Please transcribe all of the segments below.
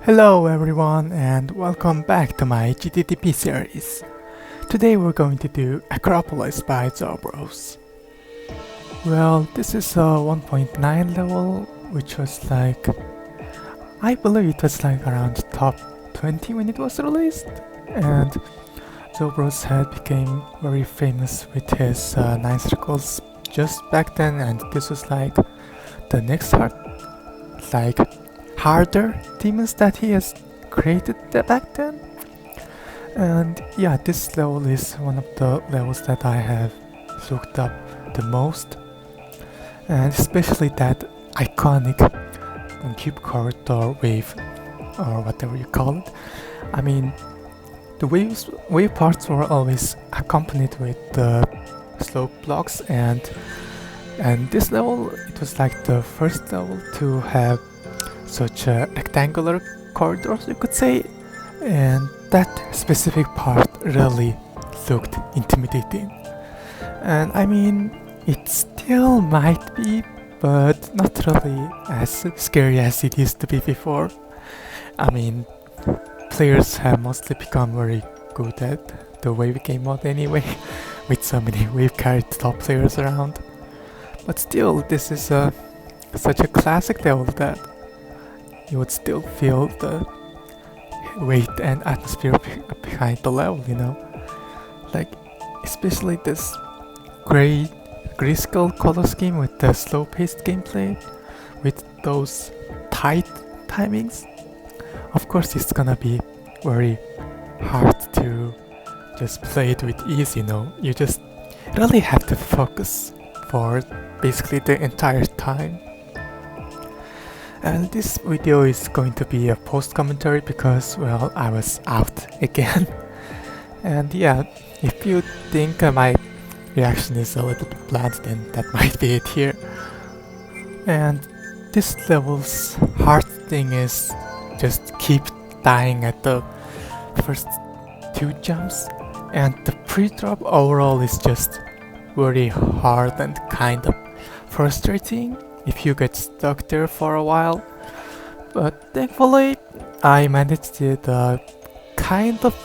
Hello everyone and welcome back to my GDDP series. Today we're going to do Acropolis by Zobros. Well, this is a 1.9 level, which was I believe it was around top 20 when it was released, and Zobros had became very famous with his 9 circles just back then, and this was the next like harder demons that he has created back then. And yeah, this level is one of the levels that I have looked up the most, and especially that iconic cube corridor wave, or whatever you call it. I mean, the wave parts were always accompanied with the slope blocks, and this level, it was like the first level to have such a rectangular corridors, you could say, and that specific part really looked intimidating. And I mean, it still might be, but not really as scary as it used to be before. I mean, players have mostly become very good at the wave game mode anyway, with so many wave carried top players around. But still, this is such a classic level that you would still feel the weight and atmosphere behind the level, you know? Like, especially this grayscale color scheme with the slow-paced gameplay, with those tight timings. Of course, it's gonna be very hard to just play it with ease, you know? You just really have to focus for basically the entire time. And this video is going to be a post commentary because, well, I was out again. And yeah, if you think my reaction is a little bit bland, then that might be it here. And this level's hard thing is just keep dying at the first 2 jumps, and the pre-drop overall is just very hard and kind of frustrating if you get stuck there for a while. But thankfully I managed it kind of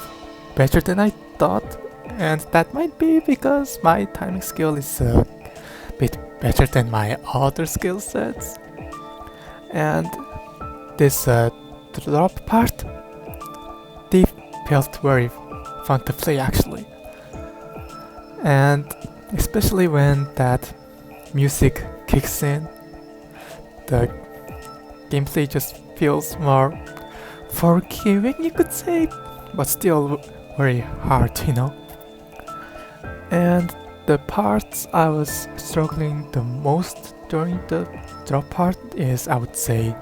better than I thought, and that might be because my timing skill is a bit better than my other skill sets. And this drop part, they felt very fun to play actually, and especially when that music kicks in, the gameplay just feels more forgiving, you could say, but still very hard, you know? And the parts I was struggling the most during the drop part is, I would say,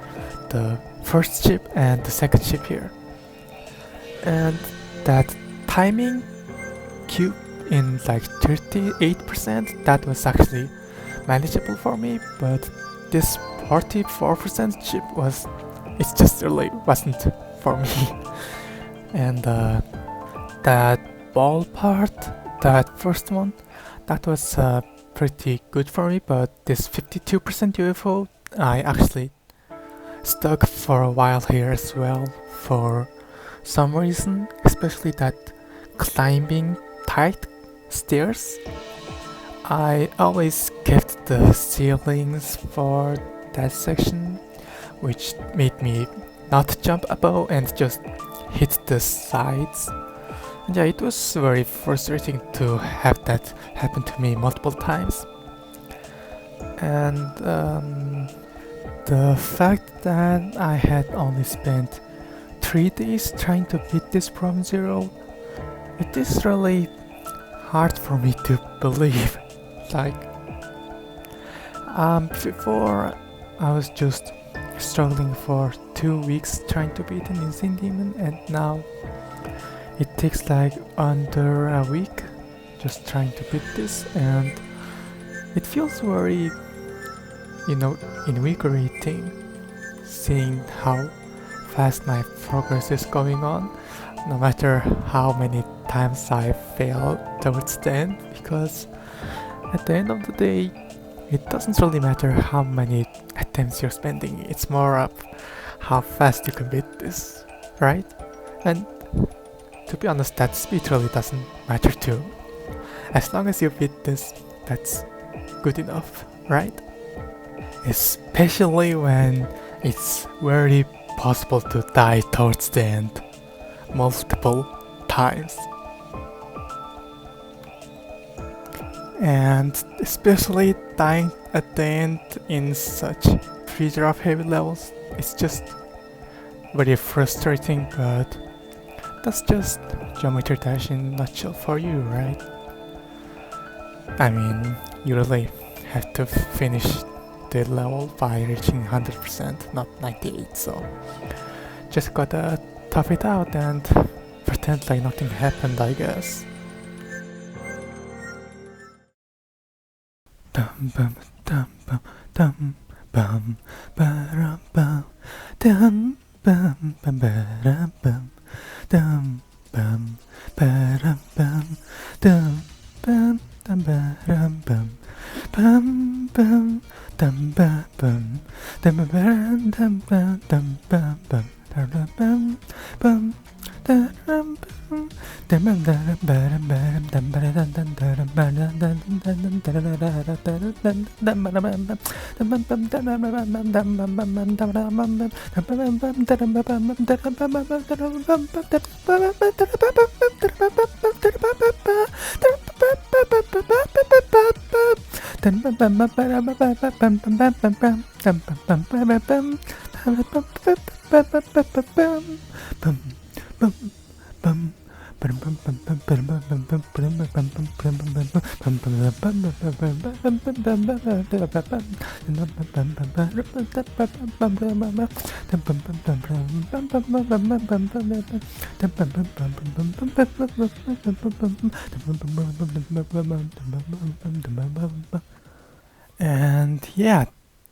the first ship and the second ship here. And that timing cube in 38%, that was actually manageable for me, but this 44% chip it just really wasn't for me. And that ball part, that first one, that was pretty good for me, but this 52% UFO, I actually stuck for a while here as well for some reason, especially that climbing tight stairs. I always kept the ceilings for that section, which made me not jump above and just hit the sides. And yeah, it was very frustrating to have that happen to me multiple times. And the fact that I had only spent 3 days trying to beat this Problem Zero, it is really hard for me to believe. Before I was just struggling for 2 weeks trying to beat an insane demon, and now it takes under a week just trying to beat this, and it feels very, invigorating seeing how fast my progress is going on, no matter how many times I fail towards the end, because at the end of the day, it doesn't really matter how many attempts you're spending, it's more of how fast you can beat this, right? And to be honest, that speed really doesn't matter too. As long as you beat this, that's good enough, right? Especially when it's very possible to die towards the end multiple times. And especially dying at the end in such pre-drop heavy levels, it's just very frustrating, but that's just Geometry Dash in a nutshell for you, right? I mean, you really have to finish the level by reaching 100%, not 98, so just gotta tough it out and pretend like nothing happened, I guess. Dum bum dum bum dum bum ba bum dum bum bum ba bum dum bum ba bum dum bum dum ba bum bum bum dum ba bum dum ba dum ba dum ba bum dum bum dum And yeah,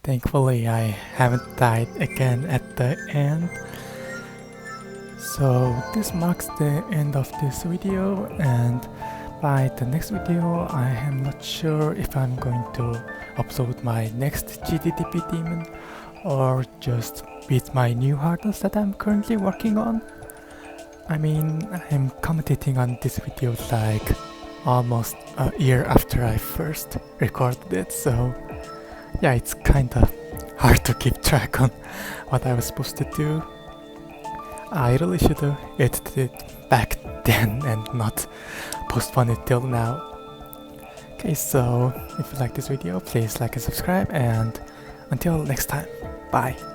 thankfully I haven't died again at the end. So this marks the end of this video, and by the next video I am not sure if I'm going to upload my next GDDP demon or just beat my new hardness that I'm currently working on. I mean, I'm commentating on this video like almost a year after I first recorded it, so yeah, it's kinda hard to keep track on what I was supposed to do. I really should have edited it back then and not postpone it till now. Okay, so if you like this video, please like and subscribe, and until next time, bye.